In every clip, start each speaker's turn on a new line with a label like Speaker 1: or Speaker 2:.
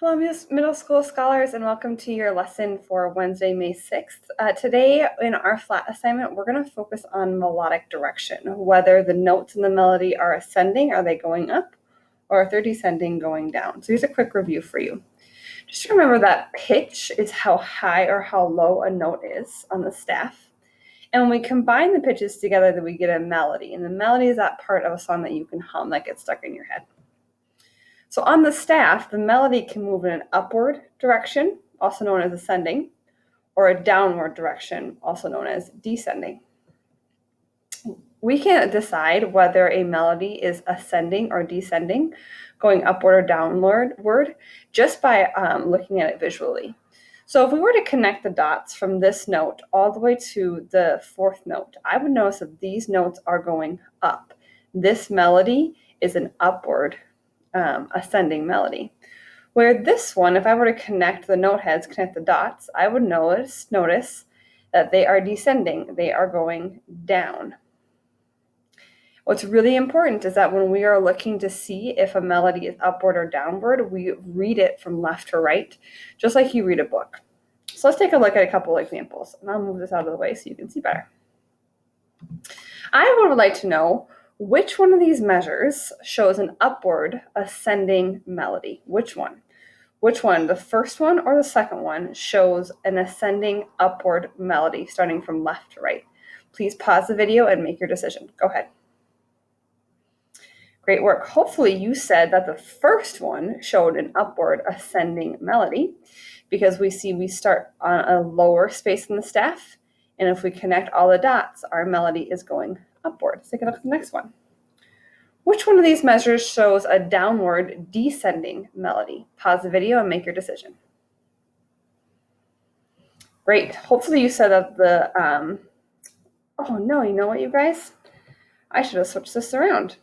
Speaker 1: Hello, middle school scholars, and welcome to your lesson for Wednesday, May 6th. Today, in our flat assignment, we're going to focus on melodic direction, whether the notes in the melody are ascending, are they going up, or if they're descending, going down. So here's a quick review for you. Just remember that pitch is how high or how low a note is on the staff. And when we combine the pitches together, then we get a melody. And the melody is that part of a song that you can hum that gets stuck in your head. So on the staff, the melody can move in an upward direction, also known as ascending, or a downward direction, also known as descending. We can't decide whether a melody is ascending or descending, going upward or downward, just by looking at it visually. So if we were to connect the dots from this note all the way to the fourth note, I would notice that these notes are going up. This melody is an upward ascending melody. Where this one, if I were to connect the note heads, connect the dots, I would notice that they are descending. They are going down. What's really important is that when we are looking to see if a melody is upward or downward, we read it from left to right, just like you read a book. So let's take a look at a couple examples, and I'll move this out of the way so you can see better. I would like to know which one of these measures shows an upward ascending melody. Which one? Which one, the first one or the second one, shows an ascending upward melody starting from left to right? Please pause the video and make your decision. Go ahead. Great work. Hopefully you said that the first one showed an upward ascending melody because we start on a lower space in the staff, and if we connect all the dots, our melody is going upward. Let's take a look at the next one. Which one of these measures shows a downward descending melody? Pause the video and make your decision. Great. Hopefully you said that oh no, you know what, you guys? I should have switched this around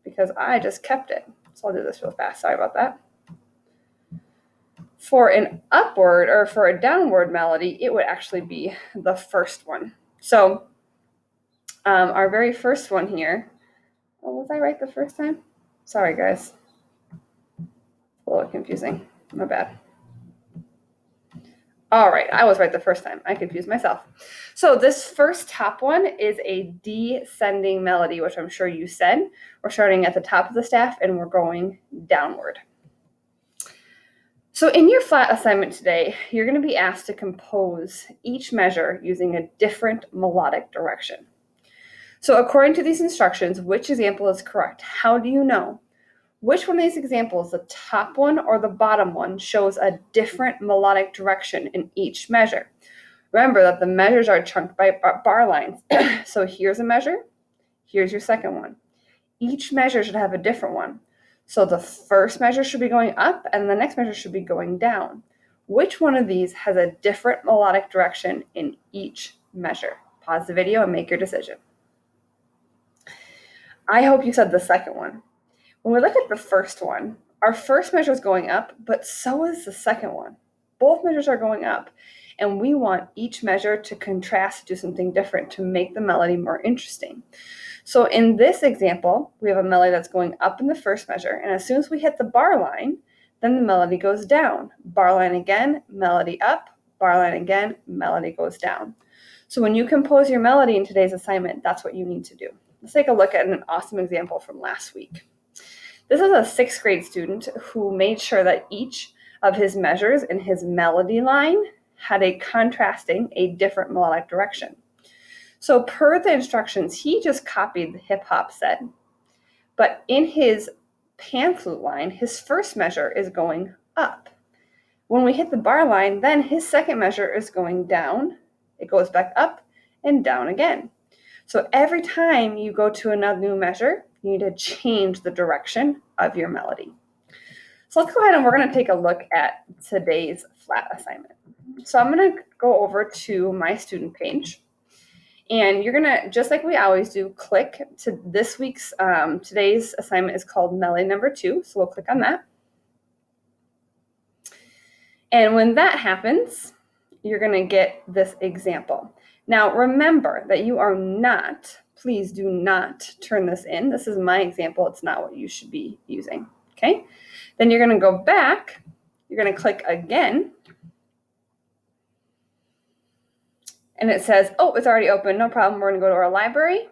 Speaker 1: because I just kept it. So I'll do this real fast. Sorry about that. For an upward or for a downward melody, it would actually be the first one. So our very first one here. Oh, was I right the first time? Sorry, guys. A little confusing. My bad. All right, I was right the first time. I confused myself. So this first top one is a descending melody, which I'm sure you said. We're starting at the top of the staff and we're going downward. So in your flat assignment today, you're going to be asked to compose each measure using a different melodic direction. So according to these instructions, which example is correct? How do you know? Which one of these examples, the top one or the bottom one, shows a different melodic direction in each measure? Remember that the measures are chunked by bar lines. So here's a measure, here's your second one. Each measure should have a different one. So the first measure should be going up and the next measure should be going down. Which one of these has a different melodic direction in each measure? Pause the video and make your decision. I hope you said the second one. When we look at the first one, our first measure is going up, but so is the second one. Both measures are going up, and we want each measure to contrast, do something different to make the melody more interesting. So in this example, we have a melody that's going up in the first measure, and as soon as we hit the bar line, then the melody goes down. Bar line again, melody up, bar line again, melody goes down. So when you compose your melody in today's assignment, that's what you need to do. Let's take a look at an awesome example from last week. This is a 6th grade student who made sure that each of his measures in his melody line had a different melodic direction. So per the instructions, he just copied the hip hop set, but in his pan flute line, his first measure is going up. When we hit the bar line, then his second measure is going down. It goes back up and down again. So every time you go to another new measure, you need to change the direction of your melody. So let's go ahead and we're going to take a look at today's flat assignment. So I'm going to go over to my student page. And you're going to, just like we always do, click to this week's, today's assignment is called Melody number 2. So we'll click on that. And when that happens, you're going to get this example. Now, remember that you are not, please do not turn this in. This is my example. It's not what you should be using. Okay, then you're going to go back, you're going to click again, and it says, oh, it's already open, no problem. We're going to go to our library,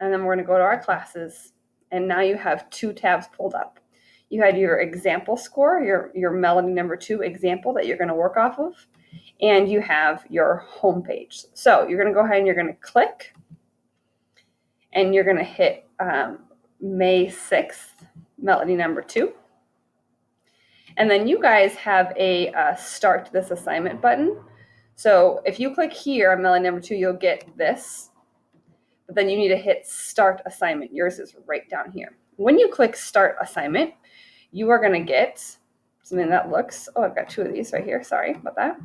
Speaker 1: and then we're going to go to our classes, and now you have 2 tabs pulled up. You had your example score, your melody number 2 example that you're going to work off of, and you have your home page. So you're going to go ahead and you're going to click, and you're going to hit May 6th, melody number 2. And then you guys have a start this assignment button. So if you click here on melody number 2, you'll get this. But then you need to hit start assignment. Yours is right down here. When you click start assignment, you are going to get something that looks, oh, I've got 2 of these right here. Sorry about that.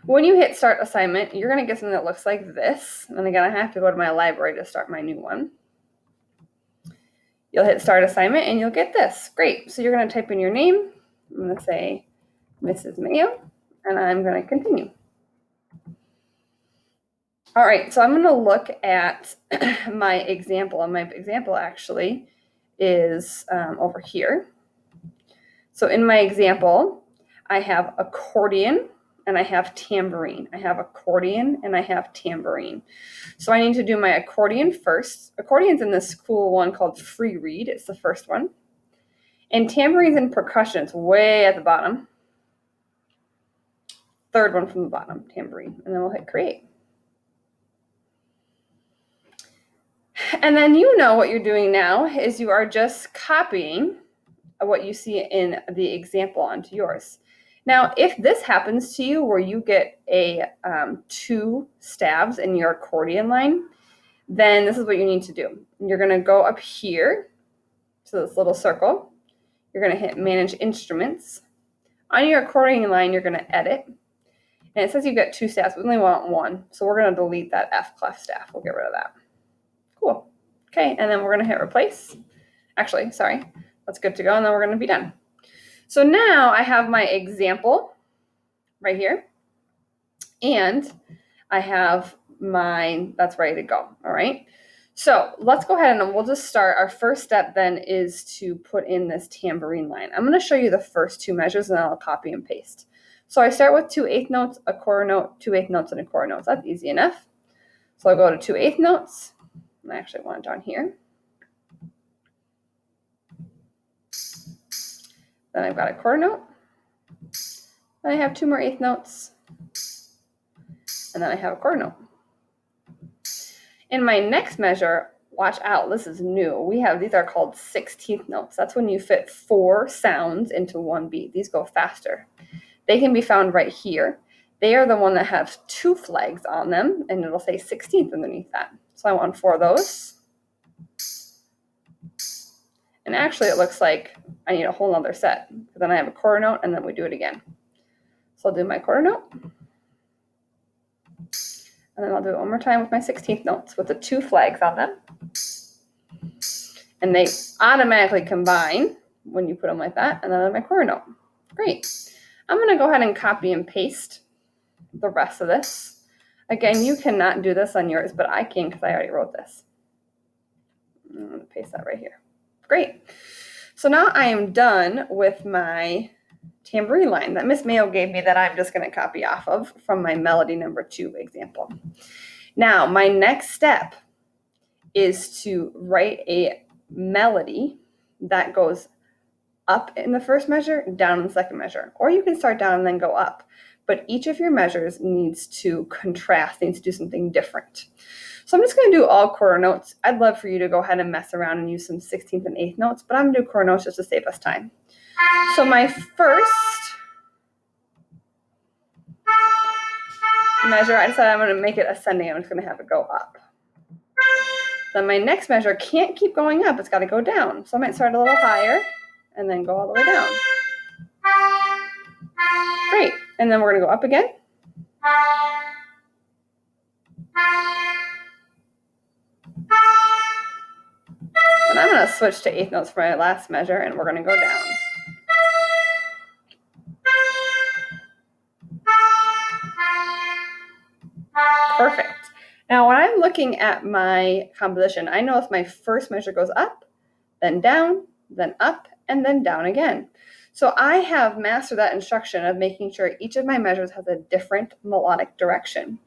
Speaker 1: When you hit start assignment, you're going to get something that looks like this. And again, I have to go to my library to start my new one. You'll hit start assignment and you'll get this. Great. So you're going to type in your name. I'm going to say Mrs. Mayo, and I'm going to continue. All right, so I'm going to look at my example, and my example actually is over here. So in my example, I have accordion and I have tambourine. I have accordion and I have tambourine. So I need to do my accordion first. Accordion's in this cool one called free read. It's the first one. And tambourine's in percussion. It's way at the bottom. Third one from the bottom, tambourine. And then we'll hit create. And then you know what you're doing now is you are just copying what you see in the example onto yours. Now, if this happens to you where you get a 2 stabs in your accordion line, then this is what you need to do. You're going to go up here to this little circle. You're going to hit manage instruments. On your accordion line, you're going to edit. And it says you've got 2 stabs. We only want 1. So we're going to delete that F clef staff. We'll get rid of that. Cool. Okay, and then we're going to hit replace. Actually, sorry, that's good to go, and then we're going to be done. So now I have my example right here, and I have mine that's ready to go, all right? So let's go ahead and we'll just start. Our first step then is to put in this tambourine line. I'm going to show you the first 2 measures, and then I'll copy and paste. So I start with 2 1/8 notes, a quarter note, 2 1/8 notes, and a quarter note. That's easy enough. So I'll go to 2 1/8 notes. I actually want it down here. Then I've got a quarter note. Then I have 2 more 1/8 notes. And then I have a quarter note. In my next measure, watch out, this is new. These are called 16th notes. That's when you fit 4 sounds into 1 beat. These go faster. They can be found right here. They are the one that have 2 flags on them, and it'll say 16th underneath that. So I want 4 of those. And actually it looks like I need a whole nother set. Because then I have a quarter note and then we do it again. So I'll do my quarter note. And then I'll do it one more time with my 16th notes with the 2 flags on them. And they automatically combine when you put them like that. And then I have my quarter note. Great. I'm going to go ahead and copy and paste the rest of this. Again, you cannot do this on yours, but I can because I already wrote this. I'm going to paste that right here. Great. So now I am done with my tambourine line that Miss Mayo gave me that I'm just going to copy off of from my melody number 2 example. Now, my next step is to write a melody that goes up in the first measure, down in the second measure. Or you can start down and then go up. But each of your measures needs to contrast, needs to do something different. So I'm just going to do all quarter notes. I'd love for you to go ahead and mess around and use some 16th and 1/8 notes, but I'm going to do quarter notes just to save us time. So my first measure, I decided I'm going to make it ascending. I'm just going to have it go up. Then my next measure can't keep going up. It's got to go down. So I might start a little higher and then go all the way down. Great. And then we're going to go up again. And I'm going to switch to 1/8 notes for my last measure, and we're going to go down. Perfect. Now, when I'm looking at my composition, I know if my first measure goes up, then down, then up, and then down again. So I have mastered that instruction of making sure each of my measures has a different melodic direction.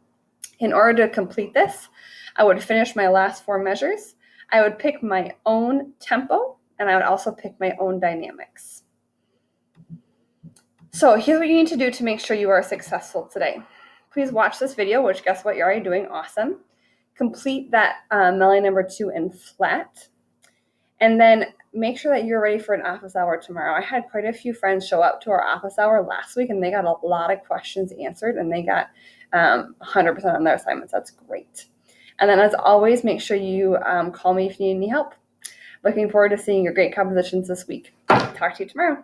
Speaker 1: In order to complete this, I would finish my last 4 measures. I would pick my own tempo, and I would also pick my own dynamics. So here's what you need to do to make sure you are successful today. Please watch this video, which guess what, you're already doing awesome. Complete that melody number 2 in flat. And then make sure that you're ready for an office hour tomorrow. I had quite a few friends show up to our office hour last week, and they got a lot of questions answered, and they got 100% on their assignments. That's great. And then as always, make sure you call me if you need any help. Looking forward to seeing your great compositions this week. Talk to you tomorrow.